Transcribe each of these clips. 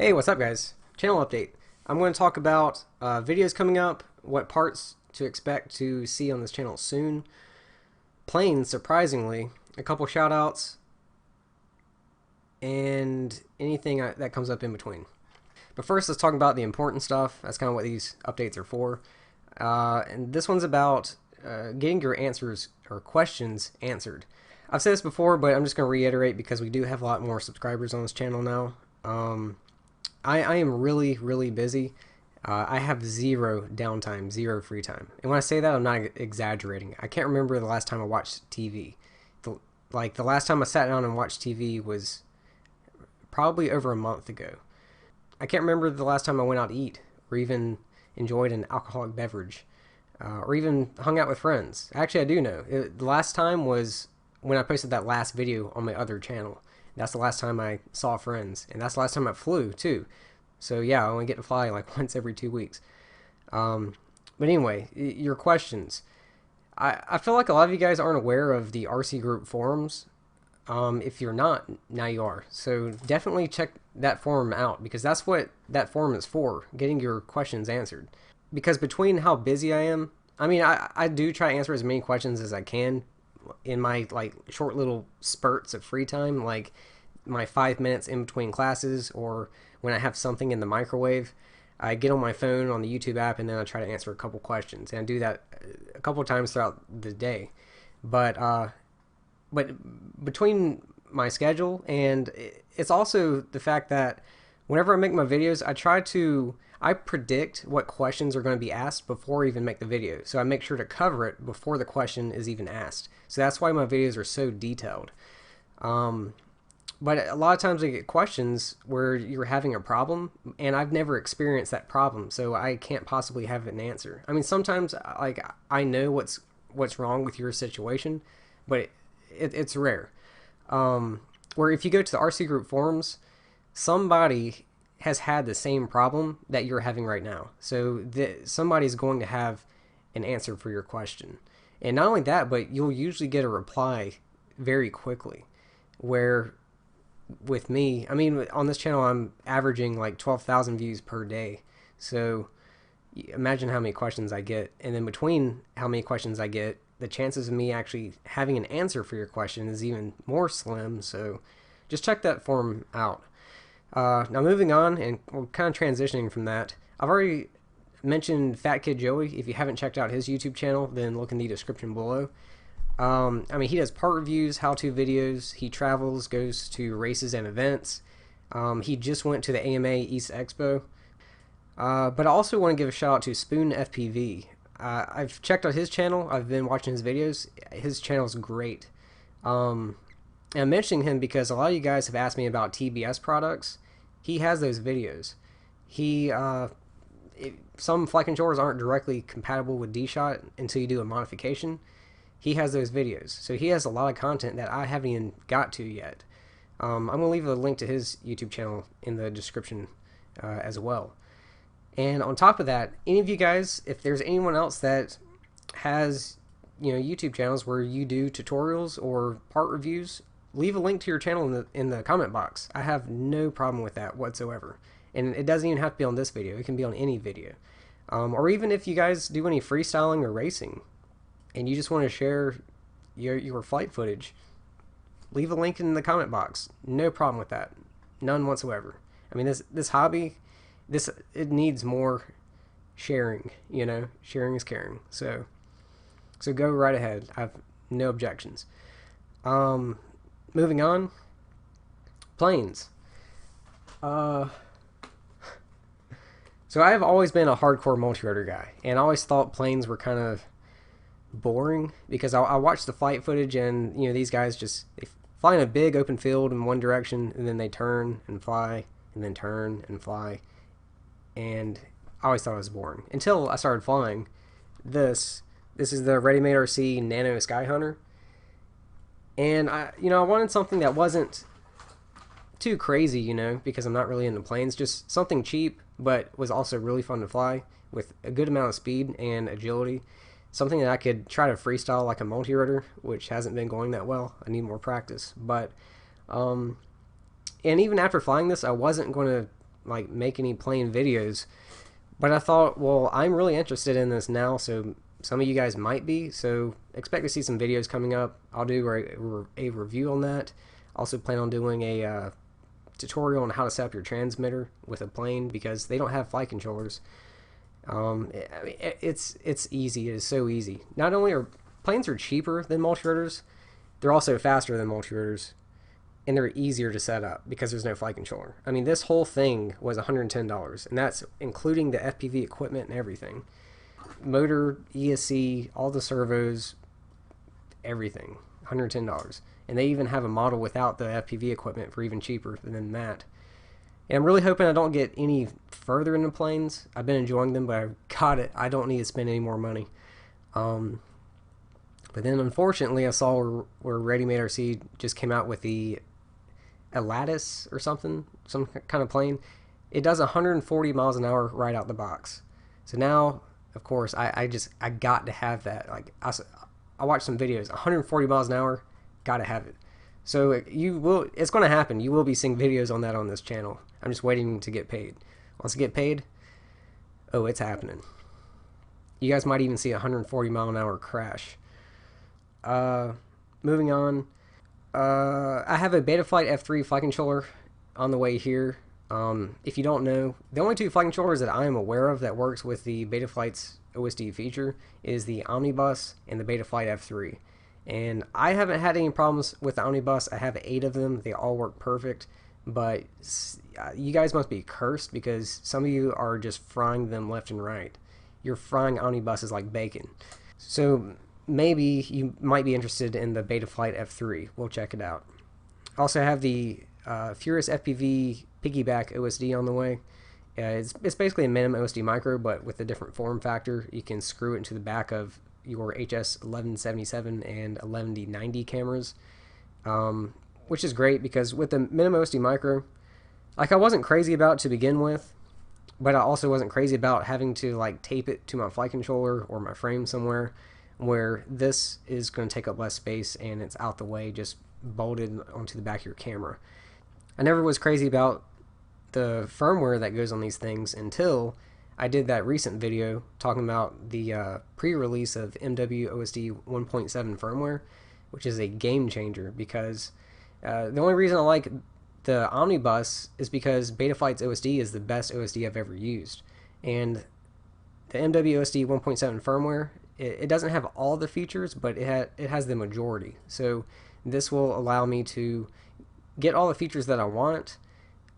Hey, what's up guys? Channel update. I'm going to talk about videos coming up, what parts to expect to see on this channel soon, planes surprisingly, a couple shout outs, and anything that comes up in between. But first let's talk about the important stuff. That's kind of what these updates are for. And this one's about getting your answers or questions answered. I've said this before, but I'm just going to reiterate because we do have a lot more subscribers on this channel now. I am really, really busy. I have zero downtime, zero free time. And when I say that, I'm not exaggerating. I can't remember the last time I watched TV. The last time I sat down and watched TV was probably over a month ago. I can't remember the last time I went out to eat or even enjoyed an alcoholic beverage or even hung out with friends. Actually, I do know. The last time was when I posted that last video on my other channel. That's the last time I saw friends, and that's the last time I flew too. So yeah, I only get to fly like once every 2 weeks. But anyway, your questions. I feel like a lot of you guys aren't aware of the RC group forums. If you're not, now you are. So definitely check that forum out because that's what that forum is for, getting your questions answered. Because between how busy I am, I mean, I do try to answer as many questions as I can in my like short little spurts of free time, like my 5 minutes in between classes or when I have something in the microwave. I get on my phone on the YouTube app and then I try to answer a couple questions, and I do that a couple times throughout the day. But between my schedule, and it's also the fact that whenever I make my videos, I predict what questions are going to be asked before I even make the video. So I make sure to cover it before the question is even asked. So that's why my videos are so detailed. But a lot of times I get questions where you're having a problem, and I've never experienced that problem, so I can't possibly have an answer. I mean, sometimes like I know what's wrong with your situation, but it's rare. Where if you go to the RC group forums, somebody has had the same problem that you're having right now. So somebody's going to have an answer for your question. And not only that, but you'll usually get a reply very quickly. Where with me, I mean, on this channel, I'm averaging like 12,000 views per day. So imagine how many questions I get. And then between how many questions I get, the chances of me actually having an answer for your question is even more slim. So just check that forum out. Now moving on, and we're kind of transitioning from that. I've already mentioned Fat Kid Joey. If you haven't checked out his YouTube channel, then look in the description below. I mean, he does part reviews, how-to videos. He travels, goes to races and events. He just went to the AMA East Expo. But I also want to give a shout out to Spoon FPV. I've checked out his channel. I've been watching his videos. His channel's great. And I'm mentioning him because a lot of you guys have asked me about TBS products. He has those videos. Some flight controllers aren't directly compatible with D-Shot until you do a modification. He has those videos. So he has a lot of content that I haven't even got to yet. I'm going to leave a link to his YouTube channel in the description as well. And on top of that, any of you guys, if there's anyone else that has YouTube channels where you do tutorials or part reviews, leave a link to your channel in the comment box. I have no problem with that whatsoever. And it doesn't even have to be on this video. It can be on any video. Or even if you guys do any freestyling or racing and you just want to share your flight footage, leave a link in the comment box. No problem with that. None whatsoever. I mean, this hobby, it needs more sharing. Sharing is caring. So go right ahead. I have no objections. Moving on. Planes. So I have always been a hardcore multi-rotor guy, and I always thought planes were kind of boring because I watched the flight footage, and these guys they fly in a big open field in one direction, and then they turn and fly, and then turn and fly, and I always thought it was boring until I started flying this. This is the Ready Made RC Nano Skyhunter, and I wanted something that wasn't too crazy, because I'm not really into planes. Just something cheap, but was also really fun to fly with a good amount of speed and agility. Something that I could try to freestyle like a multi-rotor, which hasn't been going that well. I need more practice. But, and even after flying this, I wasn't going to like make any plane videos. But I thought, well, I'm really interested in this now, so some of you guys might be. So expect to see some videos coming up. I'll do a review on that. Also plan on doing a tutorial on how to set up your transmitter with a plane because they don't have flight controllers. It's easy. It is so easy. Not only are planes are cheaper than multirotors, they're also faster than multirotors, and they're easier to set up because there's no flight controller. I mean, this whole thing was $110, and that's including the FPV equipment and everything. Motor, ESC, all the servos, everything, $110. And they even have a model without the FPV equipment for even cheaper than that. And I'm really hoping I don't get any further into planes. I've been enjoying them, but I don't need to spend any more money. But then unfortunately I saw where Ready Made RC just came out with the Lattice or something, some kind of plane. It does 140 miles an hour right out the box. So now, of course, I got to have that. Like I watched some videos, 140 miles an hour, gotta have it. So it's going to happen. You will be seeing videos on that on this channel. I'm just waiting to get paid. Once I get paid, oh, it's happening. You guys might even see a 140 mile an hour crash. Moving on. I have a Betaflight F3 flight controller on the way here. If you don't know, the only two flight controllers that I am aware of that works with the Betaflight's OSD feature is the Omnibus and the Betaflight F3. And I haven't had any problems with the Omnibus. I have 8 of them. They all work perfect. But you guys must be cursed because some of you are just frying them left and right. You're frying Omnibuses like bacon. So maybe you might be interested in the Betaflight F3. We'll check it out. I also have the Furious FPV Piggyback OSD on the way. It's basically a minimum OSD micro, but with a different form factor. You can screw it into the back of your HS 1177 and 11D90 cameras, which is great because with the minimum OSD micro, like I wasn't crazy about it to begin with, but I also wasn't crazy about having to like tape it to my flight controller or my frame somewhere, where this is going to take up less space and it's out the way, just bolted onto the back of your camera. I never was crazy about the firmware that goes on these things until I did that recent video talking about the pre-release of MWOSD 1.7 firmware, which is a game changer because the only reason I like the Omnibus is because Betaflight's OSD is the best OSD I've ever used. And the MWOSD 1.7 firmware, it doesn't have all the features, but it has the majority. So this will allow me to get all the features that I want,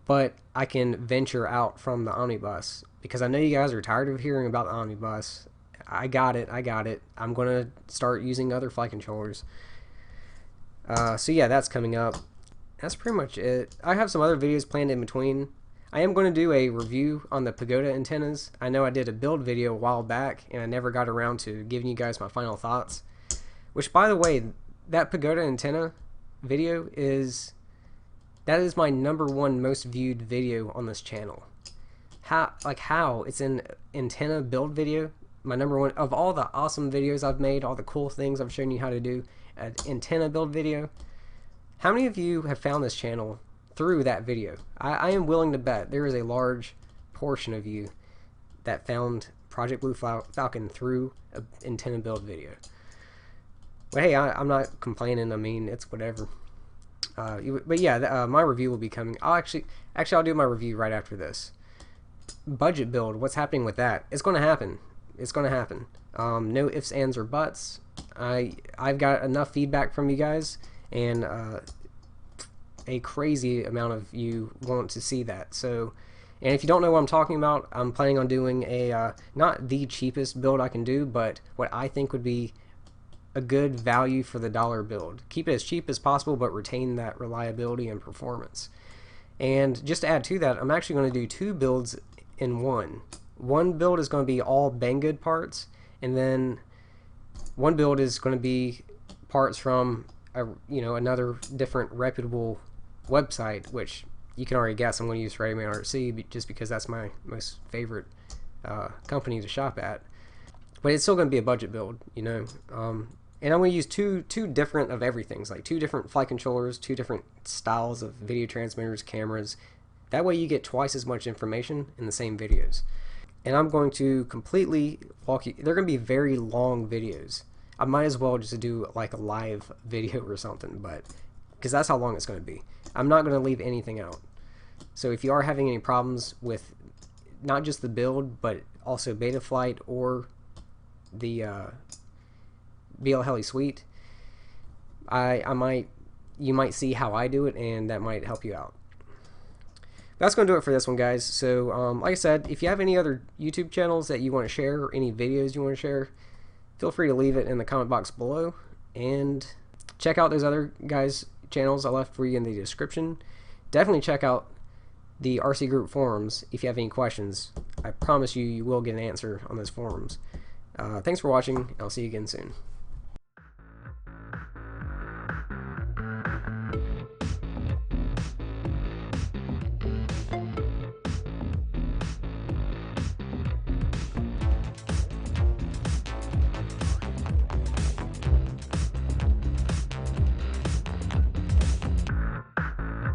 but I can venture out from the Omnibus because I know you guys are tired of hearing about the Omnibus. I got it. I'm going to start using other flight controllers. So yeah, that's coming up. That's pretty much it. I have some other videos planned in between. I am going to do a review on the Pagoda antennas. I know I did a build video a while back and I never got around to giving you guys my final thoughts. Which, by the way, that Pagoda antenna video is my #1 most viewed video on this channel. How it's an antenna build video, my #1 of all the awesome videos I've made, all the cool things I've shown you how to do, an antenna build video. How many of you have found this channel through that video? I am willing to bet there is a large portion of you that found Project Blue Falcon through an antenna build video. But hey, I'm not complaining. I mean, it's whatever. But yeah, my review will be coming. I'll do my review right after this. Budget build, what's happening with that? It's going to happen. It's going to happen. No ifs, ands, or buts. I've got enough feedback from you guys, and a crazy amount of you want to see that. So, and if you don't know what I'm talking about, I'm planning on doing a not the cheapest build I can do, but what I think would be a good value for the dollar build. Keep it as cheap as possible, but retain that reliability and performance. And just to add to that, I'm actually going to do 2 builds in one. One build is going to be all Banggood parts, and then one build is going to be parts from another different reputable website, which you can already guess I'm going to use Ready Made RC just because that's my most favorite company to shop at. But it's still going to be a budget build, and I'm going to use two different of everything, like 2 different flight controllers, 2 different styles of video transmitters, cameras, That way you get twice as much information in the same videos. And I'm going to completely walk you, they're going to be very long videos. I might as well just do like a live video or something, but because that's how long it's going to be. I'm not going to leave anything out. So if you are having any problems with not just the build, but also Betaflight or the BL Heli Suite, you might see how I do it, and that might help you out. That's going to do it for this one, guys. So like I said, if you have any other YouTube channels that you want to share or any videos you want to share, feel free to leave it in the comment box below, and check out those other guys' channels I left for you in the description. Definitely check out the RC group forums if you have any questions. I promise you, you will get an answer on those forums. Thanks for watching. I'll see you again soon.